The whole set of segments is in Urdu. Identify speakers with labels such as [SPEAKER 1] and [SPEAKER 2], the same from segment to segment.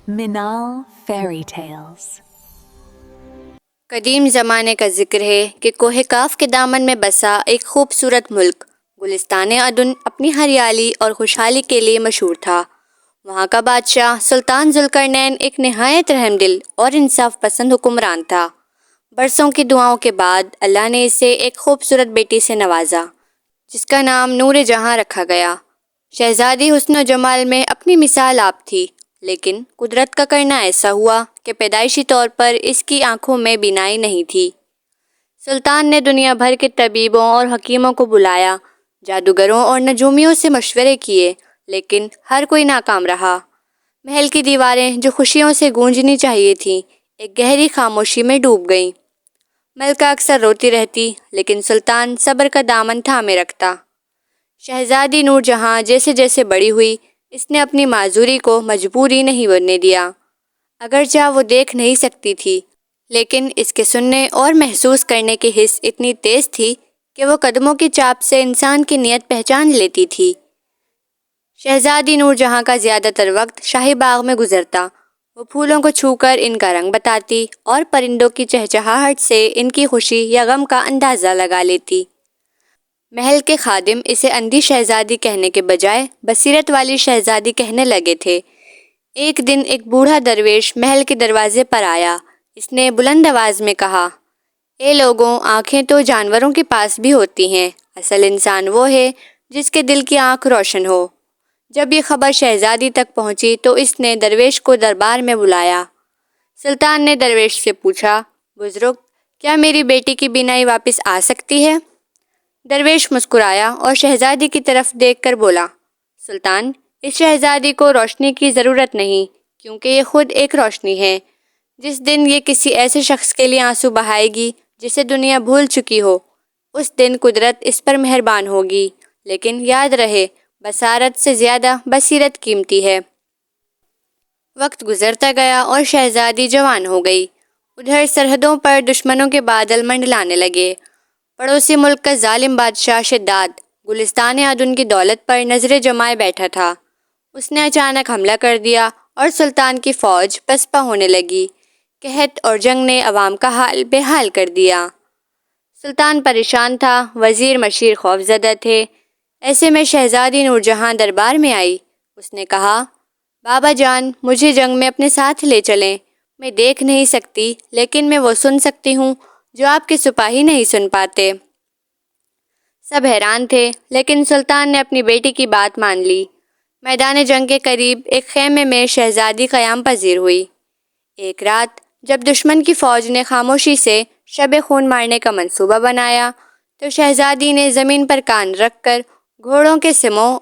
[SPEAKER 1] Minal Fairy Tales.
[SPEAKER 2] قدیم زمانے کا ذکر ہے کہ کوہ کاف کے دامن میں بسا ایک خوبصورت ملک گلستان عدن اپنی ہریالی اور خوشحالی کے لیے مشہور تھا۔ وہاں کا بادشاہ سلطان ذوالقرنین ایک نہایت رحم دل اور انصاف پسند حکمران تھا۔ برسوں کی دعاؤں کے بعد اللہ نے اسے ایک خوبصورت بیٹی سے نوازا جس کا نام نور جہاں رکھا گیا۔ شہزادی حسن و جمال میں اپنی مثال آپ تھی، لیکن قدرت کا کرنا ایسا ہوا کہ پیدائشی طور پر اس کی آنکھوں میں بینائی نہیں تھی۔ سلطان نے دنیا بھر کے طبیبوں اور حکیموں کو بلایا، جادوگروں اور نجومیوں سے مشورے کیے، لیکن ہر کوئی ناکام رہا۔ محل کی دیواریں جو خوشیوں سے گونجنی چاہیے تھیں، ایک گہری خاموشی میں ڈوب گئیں۔ ملکہ اکثر روتی رہتی، لیکن سلطان صبر کا دامن تھامے رکھتا۔ شہزادی نور جہاں جیسے جیسے بڑی ہوئی، اس نے اپنی معذوری کو مجبوری نہیں بننے دیا۔ اگرچہ وہ دیکھ نہیں سکتی تھی، لیکن اس کے سننے اور محسوس کرنے کی حس اتنی تیز تھی کہ وہ قدموں کی چاپ سے انسان کی نیت پہچان لیتی تھی۔ شہزادی نور جہاں کا زیادہ تر وقت شاہی باغ میں گزرتا۔ وہ پھولوں کو چھو کر ان کا رنگ بتاتی اور پرندوں کی چہچہاہٹ سے ان کی خوشی یا غم کا اندازہ لگا لیتی۔ محل کے خادم اسے اندھی شہزادی کہنے کے بجائے بصیرت والی شہزادی کہنے لگے تھے۔ ایک دن ایک بوڑھا درویش محل کے دروازے پر آیا۔ اس نے بلند آواز میں کہا، اے لوگوں، آنکھیں تو جانوروں کے پاس بھی ہوتی ہیں، اصل انسان وہ ہے جس کے دل کی آنکھ روشن ہو۔ جب یہ خبر شہزادی تک پہنچی تو اس نے درویش کو دربار میں بلایا۔ سلطان نے درویش سے پوچھا، بزرگ، کیا میری بیٹی کی بینائی واپس آ سکتی ہے؟ درویش مسکرایا اور شہزادی کی طرف دیکھ کر بولا، سلطان، اس شہزادی کو روشنی کی ضرورت نہیں، کیونکہ یہ خود ایک روشنی ہے۔ جس دن یہ کسی ایسے شخص کے لیے آنسو بہائے گی جسے دنیا بھول چکی ہو، اس دن قدرت اس پر مہربان ہوگی۔ لیکن یاد رہے، بصارت سے زیادہ بصیرت قیمتی ہے۔ وقت گزرتا گیا اور شہزادی جوان ہو گئی۔ ادھر سرحدوں پر دشمنوں کے بادل منڈلانے لگے۔ پڑوسی ملک کا ظالم بادشاہ شداد گلستان عدن کی دولت پر نظریں جمائے بیٹھا تھا۔ اس نے اچانک حملہ کر دیا اور سلطان کی فوج پسپا ہونے لگی۔ قحط اور جنگ نے عوام کا حال بے حال کر دیا۔ سلطان پریشان تھا، وزیر مشیر خوف زدہ تھے۔ ایسے میں شہزادی نور جہاں دربار میں آئی۔ اس نے کہا، بابا جان، مجھے جنگ میں اپنے ساتھ لے چلیں۔ میں دیکھ نہیں سکتی، لیکن میں وہ سن سکتی ہوں جو آپ کے سپاہی نہیں سن پاتے۔ سب حیران تھے، لیکن سلطان نے اپنی بیٹی کی بات مان لی۔ میدان جنگ کے قریب ایک خیمے میں شہزادی قیام پذیر ہوئی۔ ایک رات جب دشمن کی فوج نے خاموشی سے شب خون مارنے کا منصوبہ بنایا تو شہزادی نے زمین پر کان رکھ کر گھوڑوں کے سموں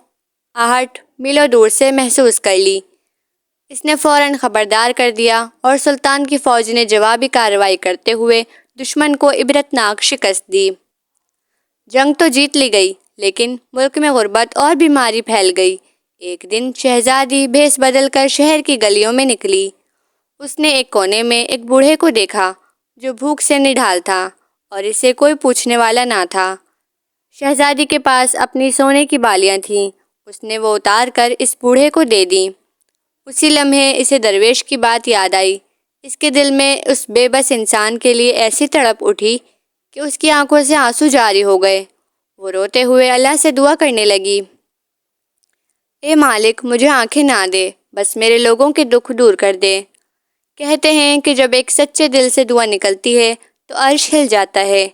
[SPEAKER 2] آہٹ میلوں دور سے محسوس کر لی۔ اس نے فوراً خبردار کر دیا اور سلطان کی فوج نے جوابی کارروائی کرتے ہوئے دشمن کو عبرتناک شکست دی۔ جنگ تو جیت لی گئی، لیکن ملک میں غربت اور بیماری پھیل گئی۔ ایک دن شہزادی بھیس بدل کر شہر کی گلیوں میں نکلی۔ اس نے ایک کونے میں ایک بوڑھے کو دیکھا جو بھوک سے نڈھال تھا اور اسے کوئی پوچھنے والا نہ تھا۔ شہزادی کے پاس اپنی سونے کی بالیاں تھیں۔ اس نے وہ اتار کر اس بوڑھے کو دے دیں۔ اسی لمحے اسے درویش کی بات یاد آئی۔ اس کے دل میں اس بے بس انسان کے لیے ایسی تڑپ اٹھی کہ اس کی آنکھوں سے آنسو جاری ہو گئے۔ وہ روتے ہوئے اللہ سے دعا کرنے لگی، اے مالک، مجھے آنکھیں نہ دے، بس میرے لوگوں کے دکھ دور کر دے۔ کہتے ہیں کہ جب ایک سچے دل سے دعا نکلتی ہے تو عرش ہل جاتا ہے۔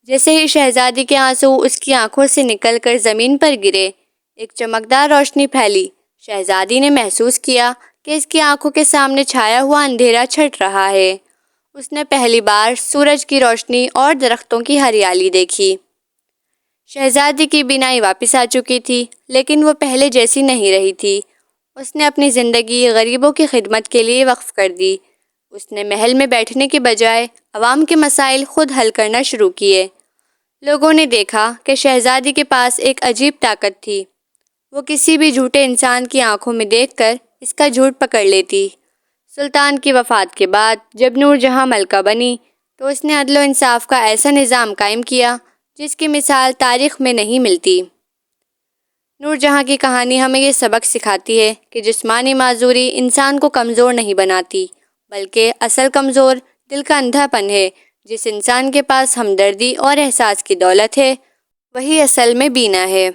[SPEAKER 2] جیسے ہی شہزادی کے آنسو اس کی آنکھوں سے نکل کر زمین پر گرے، ایک چمکدار روشنی پھیلی۔ شہزادی نے محسوس کیا کہ اس کی آنکھوں کے سامنے چھایا ہوا اندھیرا چھٹ رہا ہے۔ اس نے پہلی بار سورج کی روشنی اور درختوں کی ہریالی دیکھی۔ شہزادی کی بینائی واپس آ چکی تھی، لیکن وہ پہلے جیسی نہیں رہی تھی۔ اس نے اپنی زندگی غریبوں کی خدمت کے لیے وقف کر دی۔ اس نے محل میں بیٹھنے کے بجائے عوام کے مسائل خود حل کرنا شروع کیے۔ لوگوں نے دیکھا کہ شہزادی کے پاس ایک عجیب طاقت تھی۔ وہ کسی بھی جھوٹے انسان کی آنکھوں میں دیکھ کر اس کا جھوٹ پکڑ لیتی۔ سلطان کی وفات کے بعد جب نور جہاں ملکہ بنی تو اس نے عدل و انصاف کا ایسا نظام قائم کیا جس کی مثال تاریخ میں نہیں ملتی۔ نور جہاں کی کہانی ہمیں یہ سبق سکھاتی ہے کہ جسمانی معذوری انسان کو کمزور نہیں بناتی، بلکہ اصل کمزور دل کا اندھا پن ہے۔ جس انسان کے پاس ہمدردی اور احساس کی دولت ہے، وہی اصل میں بینا ہے۔